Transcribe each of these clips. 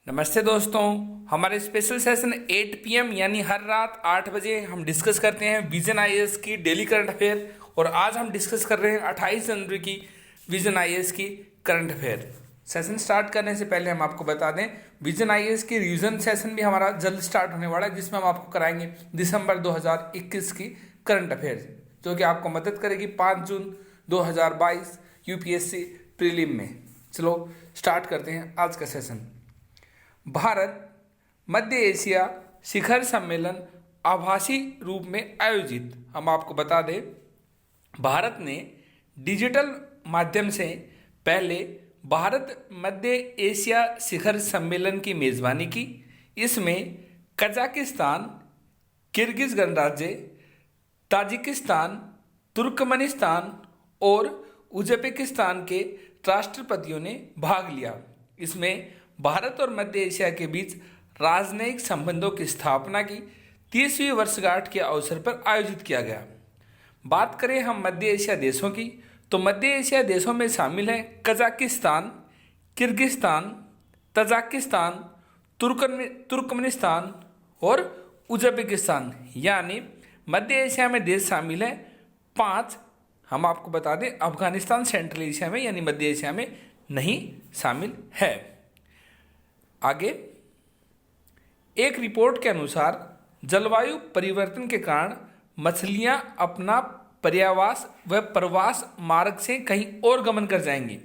नमस्ते दोस्तों। हमारे स्पेशल सेशन 8 PM यानी हर रात 8 बजे हम डिस्कस करते हैं विजन आईएएस की डेली करंट अफेयर। और आज हम डिस्कस कर रहे हैं 28 जनवरी की विजन आईएएस की करंट अफेयर। सेशन स्टार्ट करने से पहले हम आपको बता दें, विजन आईएएस की रिवीजन सेशन भी हमारा जल्द स्टार्ट होने वाला है, जिसमें हम आपको कराएंगे दिसंबर 2021 की करंट अफेयर, जो कि आपको मदद करेगी 5 जून 2022 यूपीएससी प्रीलिम में। चलो स्टार्ट करते हैं आज का सेशन। भारत मध्य एशिया शिखर सम्मेलन आभासी रूप में आयोजित। हम आपको बता दें, भारत ने डिजिटल माध्यम से पहले भारत मध्य एशिया शिखर सम्मेलन की मेजबानी की। इसमें कजाकिस्तान, किर्गिज गणराज्य, ताजिकिस्तान, तुर्कमेनिस्तान और उज्बेकिस्तान के राष्ट्रपतियों ने भाग लिया। इसमें भारत और मध्य एशिया के बीच राजनयिक संबंधों की स्थापना की 30वीं वर्षगांठ के अवसर पर आयोजित किया गया। बात करें हम मध्य एशिया देशों की, तो मध्य एशिया देशों में शामिल हैं कजाकिस्तान, किर्गिस्तान, तजाकिस्तान, तुर्कमेनिस्तान और उज्बेकिस्तान। यानी मध्य एशिया में देश शामिल हैं 5। हम आपको बता दें, अफगानिस्तान सेंट्रल एशिया में यानी मध्य एशिया में नहीं शामिल है। आगे, एक रिपोर्ट के अनुसार जलवायु परिवर्तन के कारण मछलियां अपना पर्यावास व प्रवास मार्ग से कहीं और गमन कर जाएंगी।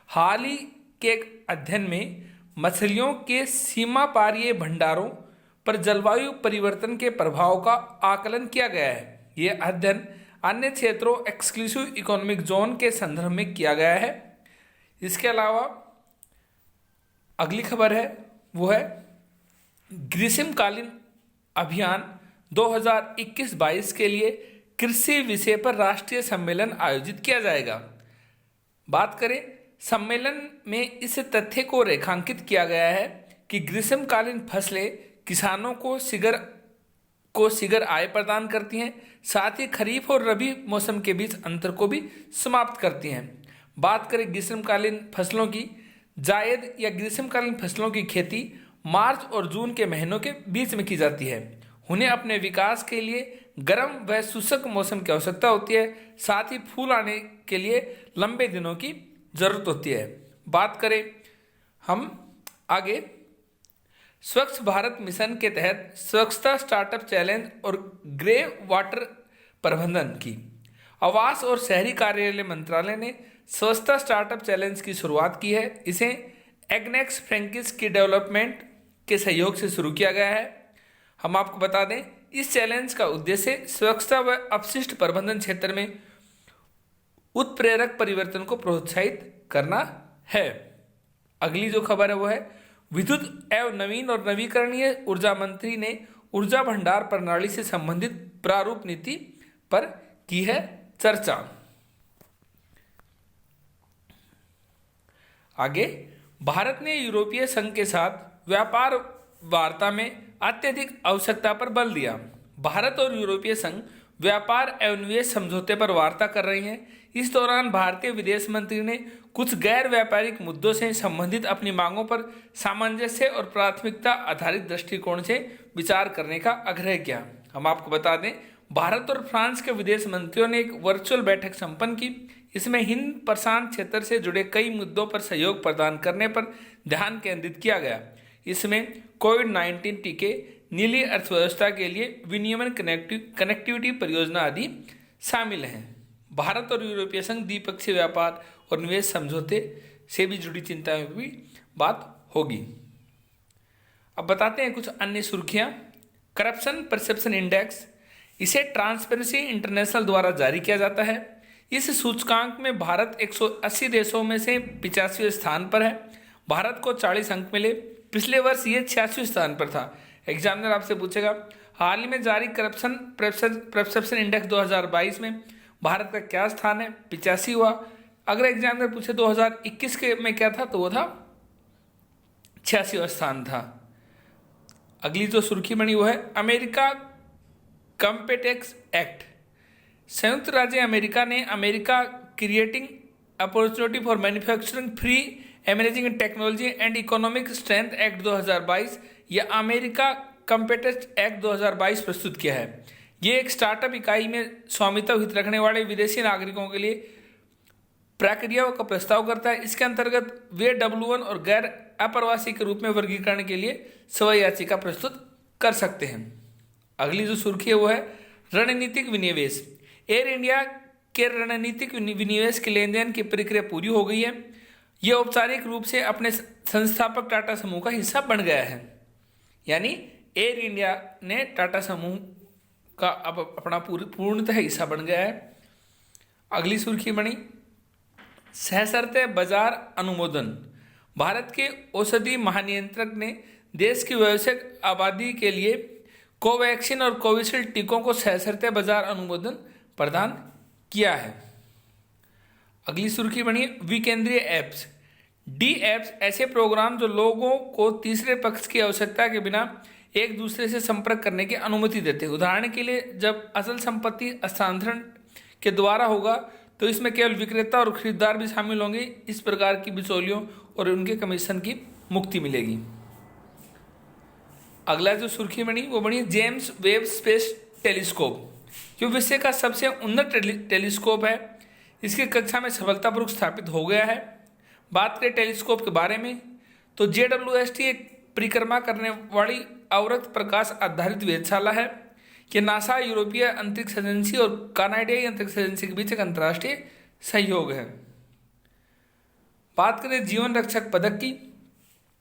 हाल ही के एक अध्ययन में मछलियों के सीमा पारीय भंडारों पर जलवायु परिवर्तन के प्रभाव का आकलन किया गया है। यह अध्ययन अन्य क्षेत्रों एक्सक्लूसिव इकोनॉमिक जोन के संदर्भ में किया गया है। इसके अलावा अगली खबर है, वो है ग्रीष्मकालीन अभियान 2021-22 के लिए कृषि विषय पर राष्ट्रीय सम्मेलन आयोजित किया जाएगा। बात करें, सम्मेलन में इस तथ्य को रेखांकित किया गया है कि ग्रीष्मकालीन फसलें किसानों को शीघ्र आय प्रदान करती हैं, साथ ही खरीफ और रबी मौसम के बीच अंतर को भी समाप्त करती हैं। बात करें ग्रीष्मकालीन फसलों की, जायद या ग्रीष्मकालीन फसलों की खेती मार्च और जून के महीनों के बीच में की जाती है। उन्हें अपने विकास के लिए गर्म व शुष्क मौसम की आवश्यकता होती है, साथ ही फूल आने के लिए लंबे दिनों की जरूरत होती है। बात करें हम आगे, स्वच्छ भारत मिशन के तहत स्वच्छता स्टार्टअप चैलेंज और ग्रे वाटर प्रबंधन की। आवास और शहरी कार्यालय मंत्रालय ने स्वच्छता स्टार्टअप चैलेंज की शुरुआत की है। इसे एग्नेक्स फ्रैंकिस की डेवलपमेंट के सहयोग से शुरू किया गया है। हम आपको बता दें, इस चैलेंज का उद्देश्य स्वच्छता व अपशिष्ट प्रबंधन क्षेत्र में उत्प्रेरक परिवर्तन को प्रोत्साहित करना है। अगली जो खबर है वो है, विद्युत एवं नवीन और नवीकरणीय ऊर्जा मंत्री ने ऊर्जा भंडार प्रणाली से संबंधित प्रारूप नीति पर की है चर्चा। आगे, भारत ने यूरोपीय संघ के साथ व्यापार वार्ता में अत्यधिक आवश्यकता पर बल दिया। भारत और यूरोपीय संघ व्यापार एवं निवेश समझौते पर वार्ता कर रहे हैं। इस दौरान भारतीय विदेश मंत्री ने कुछ गैर व्यापारिक मुद्दों से संबंधित अपनी मांगों पर सामंजस्य और प्राथमिकता आधारित दृष्टिकोण से विचार करने का आग्रह किया। हम आपको बता दें, भारत और फ्रांस के विदेश मंत्रियों ने एक वर्चुअल बैठक संपन्न की। इसमें हिंद प्रशांत क्षेत्र से जुड़े कई मुद्दों पर सहयोग प्रदान करने पर ध्यान केंद्रित किया गया। इसमें कोविड-19 टीके, नीली अर्थव्यवस्था के लिए विनियमन कनेक्टिविटी परियोजना आदि शामिल हैं। भारत और यूरोपीय संघ द्विपक्षीय व्यापार और निवेश समझौते से भी जुड़ी चिंताओं की भी बात होगी। अब बताते हैं कुछ अन्य सुर्खियां। करप्शन परसेप्शन इंडेक्स, इसे ट्रांसपेरेंसी इंटरनेशनल द्वारा जारी किया जाता है। इस सूचकांक में भारत 180 देशों में से 85वें स्थान पर है। भारत को 40 अंक मिले। पिछले वर्ष ये 86वें स्थान पर था। एग्जामिनर आपसे पूछेगा, हाल ही में जारी करप्शन परसेप्शन इंडेक्स 2022 में भारत का क्या स्थान है? 85 हुआ। अगर एग्जामिनर पूछे 2021 के में क्या था, तो वो था 86वां स्थान था। अगली जो सुर्खी बनी वो है, अमेरिका कॉम्पिटेक्स एक्ट। संयुक्त राज्य अमेरिका ने America creating opportunity for manufacturing free emerging technology and economic strength act 2022 या अमेरिका कॉम्पिटेंट एक्ट 2022 प्रस्तुत किया है। ये एक स्टार्टअप इकाई में स्वामित्व हित रखने वाले विदेशी नागरिकों के लिए प्रक्रिया का प्रस्ताव करता है। इसके अंतर्गत वे W1 और गैर अप्रवासी के रूप में वर्गीकरण के लिए सेवा याचिका प्रस्तुत कर सकते हैं। अगली जो सुर्खी है वो है रणनीतिक विनिवेश। एयर इंडिया के रणनीतिक विनिवेश के लेन देन की प्रक्रिया पूरी हो गई है। यह औपचारिक रूप से अपने संस्थापक टाटा समूह का हिस्सा बन गया है। यानी एयर इंडिया ने टाटा समूह का अब अपना पूर्णतः हिस्सा बन गया है। अगली सुर्खी बनी सहसरते बाजार अनुमोदन। भारत के औषधि महानियंत्रक ने देश की व्यावसायिक आबादी के लिए कोवैक्सीन और कोविशील्ड टीकों को सहसरते बाजार अनुमोदन प्रदान किया है। अगली सुर्खी बनी विकेंद्रीय ऐप्स। डी ऐप्स ऐसे प्रोग्राम जो लोगों को तीसरे पक्ष की आवश्यकता के बिना एक दूसरे से संपर्क करने की अनुमति देते हैं। उदाहरण के लिए जब अचल संपत्ति हस्तांतरण के द्वारा होगा तो इसमें केवल विक्रेता और खरीदार भी शामिल होंगे। इस प्रकार की बिचौलियों और उनके कमीशन की मुक्ति मिलेगी। अगला जो सुर्खी बनी वो बनी जेम्स वेब स्पेस टेलीस्कोप। जो विश्व का सबसे उन्नत टेलीस्कोप है, इसकी कक्षा में सफलतापूर्वक स्थापित हो गया है। बात करें टेलीस्कोप के बारे में तो JWST एक परिक्रमा करने वाली अवरक्त प्रकाश आधारित वेधशाला है कि नासा, यूरोपीय अंतरिक्ष एजेंसी और कनाडाई अंतरिक्ष एजेंसी के बीच एक अंतर्राष्ट्रीय सहयोग है। बात करें जीवन रक्षक पदक की,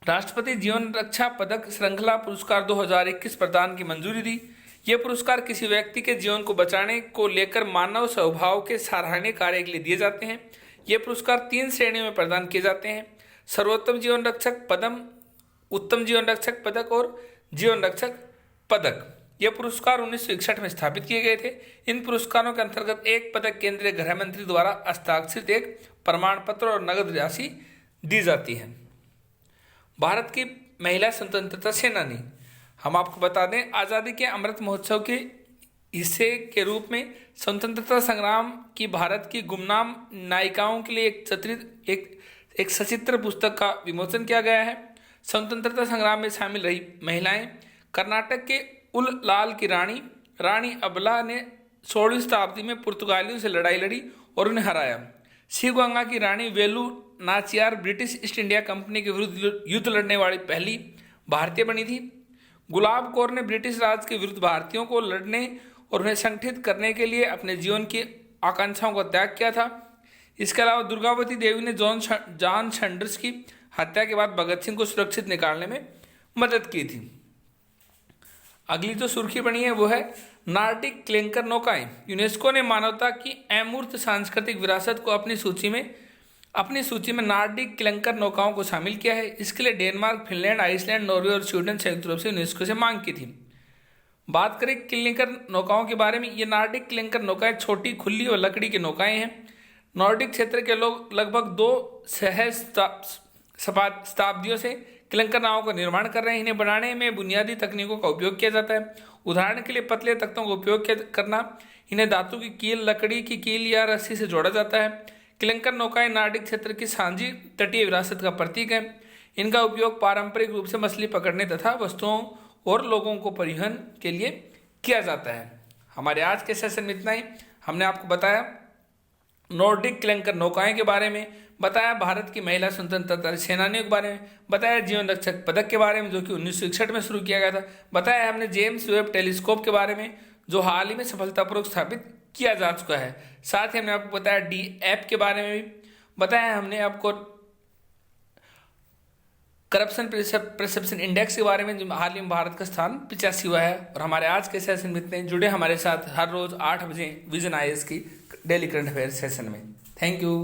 राष्ट्रपति जीवन रक्षा पदक श्रृंखला पुरस्कार 2021 प्रदान की मंजूरी दी। यह पुरस्कार किसी व्यक्ति के जीवन को बचाने को लेकर मानव स्वभाव के सराहनीय कार्य के लिए दिए जाते हैं। ये पुरस्कार 3 श्रेणियों में प्रदान किए जाते हैं: सर्वोत्तम जीवन रक्षक पदक, उत्तम जीवन रक्षक पदक और जीवन रक्षक पदक। ये पुरस्कार 1961 में स्थापित किए गए थे। इन पुरस्कारों के अंतर्गत एक पदक केंद्रीय गृह मंत्री द्वारा हस्ताक्षरित एक प्रमाण पत्र और नगद राशि दी जाती है। भारत की महिला स्वतंत्रता सेनानी, हम आपको बता दें आज़ादी के अमृत महोत्सव के हिस्से के रूप में स्वतंत्रता संग्राम की भारत की गुमनाम नायिकाओं के लिए एक सचित्र पुस्तक का विमोचन किया गया है। स्वतंत्रता संग्राम में शामिल रही महिलाएं। कर्नाटक के उललाल की रानी अबला ने 16वीं शताब्दी में पुर्तगालियों से लड़ाई लड़ी और उन्हें हराया। शिवगंगा की रानी Velu Nachiyar British East India company के विरुद्ध युद्ध लड़ने वाली पहली भारतीय बनी थी। गुलाब कौर ने ब्रिटिश राज के विरुद्ध भारतीयों को लड़ने और उन्हें संगठित करने के लिए अपने जीवन की आकांक्षाओं का त्याग किया था। इसके अलावा दुर्गावती देवी ने जॉन सैंडर्स की हत्या के बाद भगत सिंह को सुरक्षित निकालने में मदद की थी। अगली जो सुर्खी बनी है वो है नार्डिक क्लैंकर नौकाएं। यूनेस्को ने मानवता की अमूर्त सांस्कृतिक विरासत को अपनी सूची में नार्डिक क्लैंकर नौकाओं को शामिल किया है। इसके लिए डेनमार्क, फिनलैंड, आइसलैंड, नॉर्वे और स्वीडन संयुक्त रूप से यूनेस्को से मांग की थी। बात करें क्लैंकर नौकाओं के बारे में, ये नार्डिक क्लैंकर नौकाएं छोटी, खुली और लकड़ी की नौकाएं हैं। नॉर्डिक क्षेत्र के लोग लगभग 2 शताब्दियों से क्लैंकर नावों का निर्माण कर रहे हैं। इन्हें बनाने में बुनियादी तकनीकों का उपयोग किया जाता है। उदाहरण के लिए पतले तख्तों का उपयोग करना। इन्हें धातु की कील, लकड़ी की कील या रस्सी से जोड़ा जाता है। क्लैंकर नौकाएं नार्डिक क्षेत्र की साझी तटीय विरासत का प्रतीक है। इनका उपयोग पारंपरिक रूप से मछली पकड़ने तथा वस्तुओं और लोगों को परिवहन के लिए किया जाता है। हमारे आज के सेशन में इतना ही। हमने आपको बताया नॉर्डिक क्लैंकर नौकाएं के बारे में, बताया भारत की महिला स्वतंत्रता सेनानियों के बारे में, बताया जीवन रक्षक पदक के बारे में जो कि 1961 में शुरू किया गया था, बताया हमने जेम्स वेब टेलीस्कोप के बारे में जो हाल ही में सफलतापूर्वक स्थापित किया जा चुका है। साथ ही हमने आपको बताया डी ऐप के बारे में भी बताया। हमने आपको करप्शन परसेप्शन इंडेक्स के बारे में जो हाल ही में भारत का स्थान 85 हुआ है। और हमारे आज के सेशन में इतने जुड़े हमारे साथ हर रोज 8 बजे विजन IAS की डेली करंट अफेयर सेशन में। Thank you.